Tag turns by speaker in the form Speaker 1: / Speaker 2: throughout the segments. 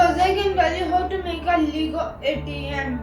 Speaker 1: because I can tell you how to make a Lego ATM.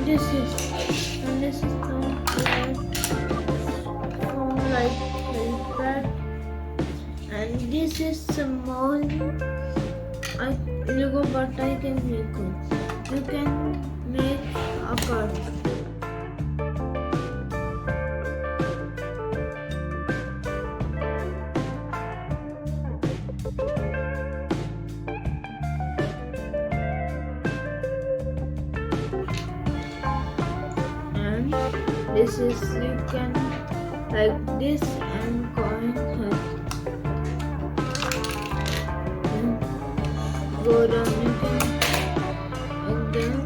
Speaker 1: This is the like that, and this is small Lego, but I can make it. You can make a card. This is, you can like this and coin here. Go down, you can again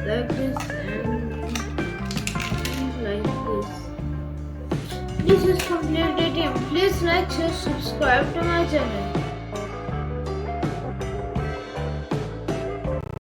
Speaker 1: like this and like this. This is complete ATM. Please like, share, subscribe to my channel.